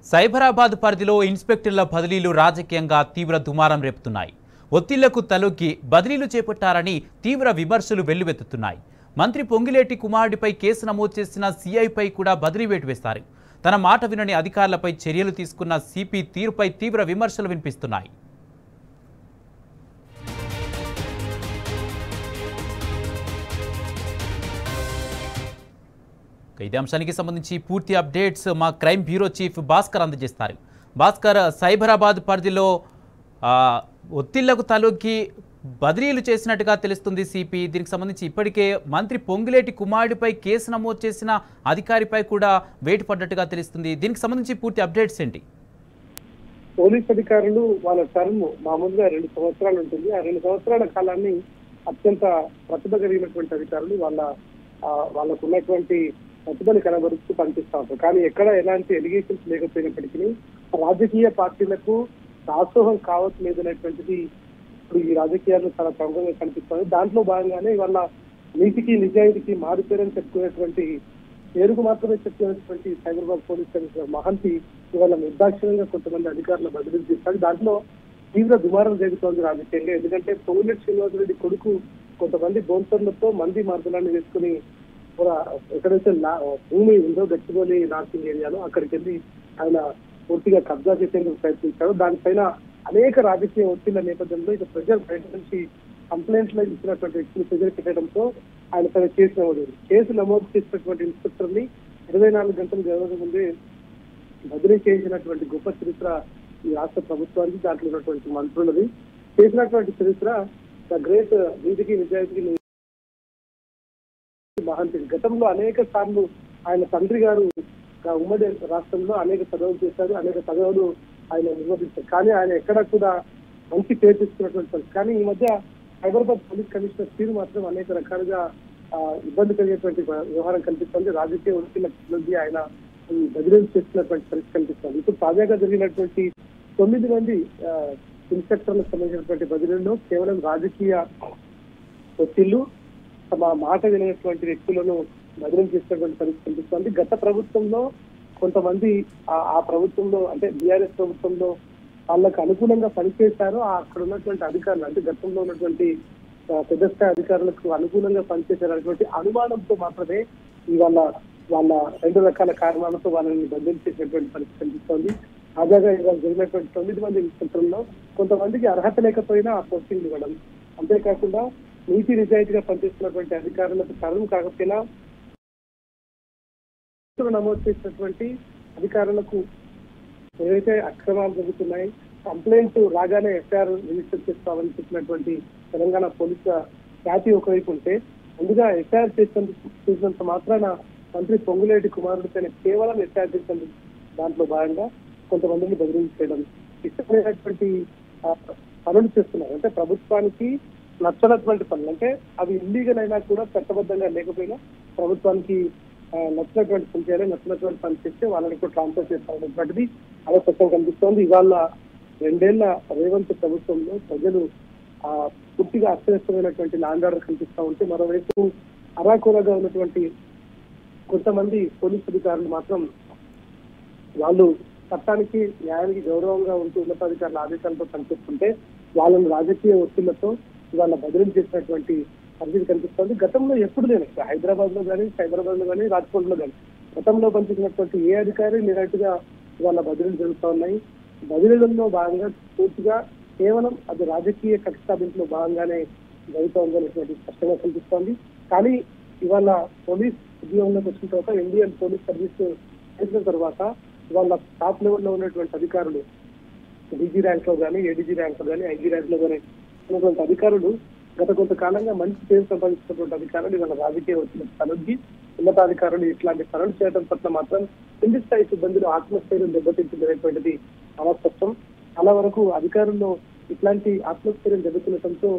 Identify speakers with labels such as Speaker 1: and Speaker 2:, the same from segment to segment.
Speaker 1: సైబరాబాద్ పరిధిలో ఇన్స్పెక్టర్ల బదిలీలు రాజకీయంగా తీవ్ర దుమారం రేపుతున్నాయి. ఒత్తిళ్లకు తలొగ్గి బదిలీలు చేపట్టారని తీవ్ర విమర్శలు వెల్లువెత్తుతున్నాయి. మంత్రి పొంగిలేటి కుమారుడిపై కేసు నమోదు చేసిన సీఐపై కూడా బదిలీ వేటు వేశారు. తన మాట వినని అధికారులపై చర్యలు తీసుకున్న సిపి తీరుపై తీవ్ర విమర్శలు వినిపిస్తున్నాయి. ఇదే అంశానికి సంబంధించి పూర్తి అప్డేట్స్ మా క్రైమ్ బ్యూరో చీఫ్ భాస్కర్ అందజేస్తారు. భాస్కర్, సైబరాబాద్ పరిధిలో ఒత్తిళ్లకు తలొగ్గి బదిలీలు చేసినట్టుగా తెలుస్తుంది సిపి. దీనికి సంబంధించి ఇప్పటికే మంత్రి పొంగిలేటి కుమారుడిపై కేసు నమోదు చేసిన అధికారిపై కూడా వేటు పడ్డట్టుగా తెలుస్తుంది. దీనికి సంబంధించి పూర్తి అప్డేట్స్ ఏంటి?
Speaker 2: పోలీస్ అధికారులు వాళ్ళ టర్మ్ మామూలుగా 2 సంవత్సరాలు ఉంటుంది. ఆ 2 సంవత్సరాల కాలాన్ని అత్యంత ప్రతిభ కలిగినటువంటి అధికారులు వాళ్ళకు ఉన్నటువంటి ప్రతిభను కనబరుస్తూ పనిచేస్తూ ఉంటారు. కానీ ఎక్కడ ఎలాంటి ఎలిగేషన్స్ లేకపోయినప్పటికీ రాజకీయ పార్టీలకు దాసోహం కావట్లేదు అనేటువంటిది ఇప్పుడు ఈ రాజకీయాల్లో చాలా ప్రముఖంగా కనిపిస్తుంది. దాంట్లో భాగంగానే వాళ్ళ నీతికి నిజాయితీకి మారుపేరని చెప్పుకునేటువంటి పేరుకు మాత్రమే చెప్పుకునేటువంటి సైబరాబాద్ పోలీస్ కమిషనర్ మహంతి ఇవాళ నిర్దాక్షిణ్యంగా కొంతమంది అధికారులు బదిలీ చేస్తారు. దాంట్లో తీవ్ర దుమారం జరుగుతోంది రాజకీయంగా. ఎందుకంటే పొంగులేటి శ్రీనివాసరెడ్డి కొడుకు కొంతమంది బౌన్సర్లతో మంది మార్గనాన్ని వేసుకుని కూడా ఎక్కడైతే భూమి ఉందో గచ్చిబౌలి నార్సింగ్ ఏరియాలో అక్కడికి వెళ్ళి ఆయన పూర్తిగా కబ్జా చేసేందుకు ప్రయత్నించారు. దానిపైన అనేక రాజకీయ ఒత్తిళ్ల నేపథ్యంలో ఇక ప్రజలు బయట నుంచి కంప్లైంట్లు ఇచ్చినటువంటి వ్యక్తులు ప్రజలు పెట్టడంతో ఆయన పైన కేసు నమోదు. కేసు నమోదు చేసినటువంటి ఇన్స్పెక్టర్ ని 24 గంటల వ్యవధి ముందే బదిలీ చేసినటువంటి గొప్ప చరిత్ర ఈ రాష్ట్ర ప్రభుత్వానికి, దాంట్లో ఉన్నటువంటి మంత్రులది. చేసినటువంటి చరిత్ర ద గ్రేట్ నీతికి నిజాయితీకి మహంతి. గతంలో అనేక సార్లు ఆయన తండ్రి గారు ఉమ్మడి రాష్ట్రంలో అనేక పదవులు చేశారు, అనేక పదవులు ఆయన నిర్వహించారు. కానీ ఆయన ఎక్కడ కూడా మంచి పేరు తెచ్చుకున్నటువంటి పరిస్థితి. కానీ ఈ మధ్య సైబరాబాద్ పోలీస్ కమిషనర్ తీరు మాత్రం అనేక రకాలుగా ఇబ్బంది కలిగేటువంటి వ్యవహారం కనిపిస్తుంది. రాజకీయ ఒత్తిళ్ల ఆయన బదిలీలు చేస్తున్నటువంటి పరిస్థితి కనిపిస్తుంది. ఇప్పుడు తాజాగా జరిగినటువంటి 9 మంది ఇన్స్పెక్టర్లకు సంబంధించినటువంటి బదిలీల్లో కేవలం రాజకీయ ఒత్తిళ్లు, తమ మాట వినేటువంటి వ్యక్తులను బదిలీ చేసినటువంటి పరిస్థితి కనిపిస్తుంది. గత ప్రభుత్వంలో కొంతమంది ఆ ప్రభుత్వంలో అంటే బీఆర్ఎస్ ప్రభుత్వంలో వాళ్ళకు అనుకూలంగా పనిచేశారు. అక్కడ ఉన్నటువంటి అధికారులు అంటే గతంలో ఉన్నటువంటి పెద్ద స్థాయి అధికారులకు అనుకూలంగా పనిచేశారనేటువంటి అనుమానంతో మాత్రమే ఇవాళ వాళ్ళ 2 రకాల కారణాలతో వాళ్ళని బదిలీ చేసినటువంటి పరిస్థితి కనిపిస్తోంది. తాజాగా ఇవాళ జరిగినటువంటి 9 మంది ఇన్స్పెక్టర్లలో కొంతమందికి అర్హత లేకపోయినా ఆ పోస్టింగ్ ఇవ్వడం, అంతేకాకుండా నీతి నిజాయితీగా పనిచేస్తున్నటువంటి అధికారులకు టర్మ్ కాకపోయినా నమోదు చేసినటువంటి అధికారులకు ఏవైతే అక్రమాలు జరుగుతున్నాయి, కంప్లైంట్ రాగానే ఎఫ్ఐఆర్ రిజిస్టర్ చేస్తామని చెప్పినటువంటి తెలంగాణ పోలీసుల ఖ్యాతి ఒకవైపు ఉంటే, ముందుగా ఎఫ్ఐఆర్ చేసినంత మాత్రాన మంత్రి పొంగులేటి కుమారుడిపైన కేవలం ఎఫ్ఐఆర్ చేసిన దాంట్లో భాగంగా కొంతమందిని బదిలీ చేయడం, ఇష్టమైనటువంటి పనులు చేస్తున్నారు. అంటే ప్రభుత్వానికి నచ్చనటువంటి పనులు, అంటే అవి ఇల్లీగల్ అయినా కూడా చట్టబద్ధంగా లేకపోయినా ప్రభుత్వానికి నచ్చినటువంటి పని చేయాలి, నచ్చినటువంటి పని చేస్తే వాళ్ళని కూడా ట్రాన్స్ఫర్ చేస్తారనేటువంటిది అలా స్పష్టంగా కనిపిస్తోంది. ఇవాళ 2 ఏళ్ల రేవంత్ ప్రభుత్వంలో ప్రజలు పూర్తిగా అస్తవ్యస్తమైనటువంటి ల్యాండ్ ఆర్డర్ కనిపిస్తూ ఉంటే, మరోవైపు అరాకొరగా ఉన్నటువంటి కొంతమంది పోలీసు అధికారులు మాత్రం వాళ్ళు చట్టానికి న్యాయానికి గౌరవంగా ఉంటూ ఉన్నతాధికారుల ఆదేశాలతో పనిచేస్తుంటే వాళ్ళని రాజకీయ ఒత్తిళ్లతో ఇవాళ బదిలీ చేసినటువంటి పరిస్థితి కనిపిస్తుంది. గతంలో ఎప్పుడు లేదు, హైదరాబాద్ లో కానీ, సైబరాబాద్ లో కానీ, రాజ్కోట్ లో కానీ గతంలో పనిచేసినటువంటి ఏ అధికారి నిరట్టుగా ఇవాళ బదిలీలు జరుగుతూ ఉన్నాయి. బదిలీలలో భాగంగా పూర్తిగా కేవలం అది రాజకీయ కక్ష సాధింపులో భాగంగానే జరుగుతూ ఉందనేటువంటి స్పష్టంగా కనిపిస్తోంది. కానీ ఇవాళ పోలీస్ ఉద్యోగంలోకి వచ్చిన తర్వాత, ఇండియన్ పోలీస్ సర్వీస్ చేసిన తర్వాత ఇవాళ టాప్ లెవెల్లో ఉన్నటువంటి అధికారులు డీజీ ర్యాంక్ లో కానీ, ఏడీజీ ర్యాంక్ లో కానీ, ఐజీ ర్యాంక్ లో కానీ ఉన్నటువంటి అధికారులు గత కొంతకాలంగా మంచి పేరు సంపాదించినటువంటి అధికారులు ఇవాళ రాజకీయ ఒత్తిడికి తలొగ్గి ఉన్నతాధికారులు ఇట్లాంటి పనులు చేయడం పట్ల మాత్రం కింది స్థాయి సిబ్బందులు ఆత్మస్థైర్యం దెబ్బతింటుందనేటువంటిది చాలా స్పష్టం. చాలా వరకు అధికారుల్లో ఇట్లాంటి ఆత్మస్థైర్యం దెబ్బతినడంతో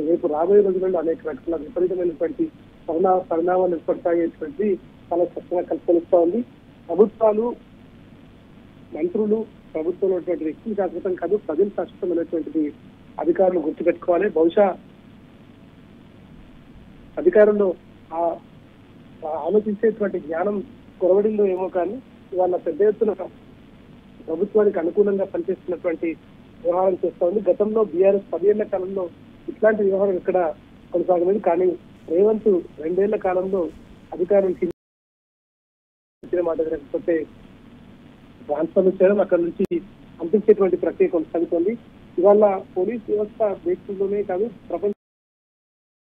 Speaker 2: రేపు రాబోయే రోజులలో అనేక రకాల విపరీతమైనటువంటి పరిణామాలు ఏర్పడతాయనేటువంటిది చాలా స్పష్టంగా కలుపుకొనిస్తూ ఉంది. ప్రభుత్వాలు, మంత్రులు, ప్రభుత్వంలో ఉన్నటువంటి వ్యక్తులు శాశ్వతం కాదు, ప్రజలు శాశ్వతం అనేటువంటిది అధికారులు గుర్తుపెట్టుకోవాలి. బహుశా అధికారుల్లో ఆలోచించేటువంటి జ్ఞానం కొరవడిందో ఏమో కానీ ఇవాళ పెద్ద ఎత్తున ప్రభుత్వానికి అనుకూలంగా పనిచేస్తున్నటువంటి వ్యవహారం చేస్తా ఉంది. గతంలో బీఆర్ఎస్ 10 ఏళ్ల కాలంలో ఇట్లాంటి వ్యవహారం ఇక్కడ కొనసాగలేదు. కానీ రేవంత్ 2 ఏళ్ల కాలంలో అధికారులకి మాట లేకపోతే ట్రాన్స్ఫర్ చేయడం, అక్కడ నుంచి పంపించేటువంటి ప్రక్రియ కొనసాగుతోంది. ఇవాళ పోలీస్ వ్యవస్థ దేశంలోనే కాదు ప్రపంచ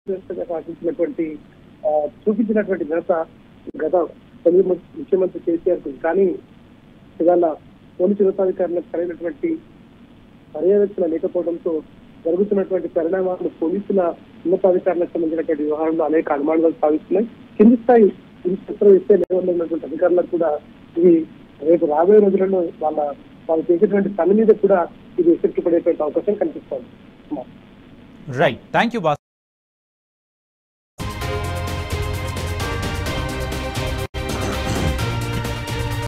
Speaker 2: వ్యవస్థగా సాధించినటువంటి చూపించినటువంటి ఘనత గత తొలి ముఖ్యమంత్రి కేసీఆర్ కు. కానీ ఇవాళ పోలీసు ఉన్నతాధికారులకు సరైనటువంటి పర్యవేక్షణ లేకపోవడంతో జరుగుతున్నటువంటి పరిణామాలు పోలీసుల ఉన్నతాధికారులకు సంబంధించినటువంటి వ్యవహారంలో అనేక అనుమానాలు సాగిస్తున్నాయి. కింది స్థాయి ఇన్స్పెక్టర్ ఇస్తే లెవెల్లో ఉన్నటువంటి అధికారులకు కూడా ఇది రేపు రాబోయే రోజులలో వాళ్ళు చేసేటువంటి పని మీద కూడా ఇది ఎఫెక్ట్ పడేటువంటి అవకాశం కనిపిస్తోంది.
Speaker 1: Right, thank you.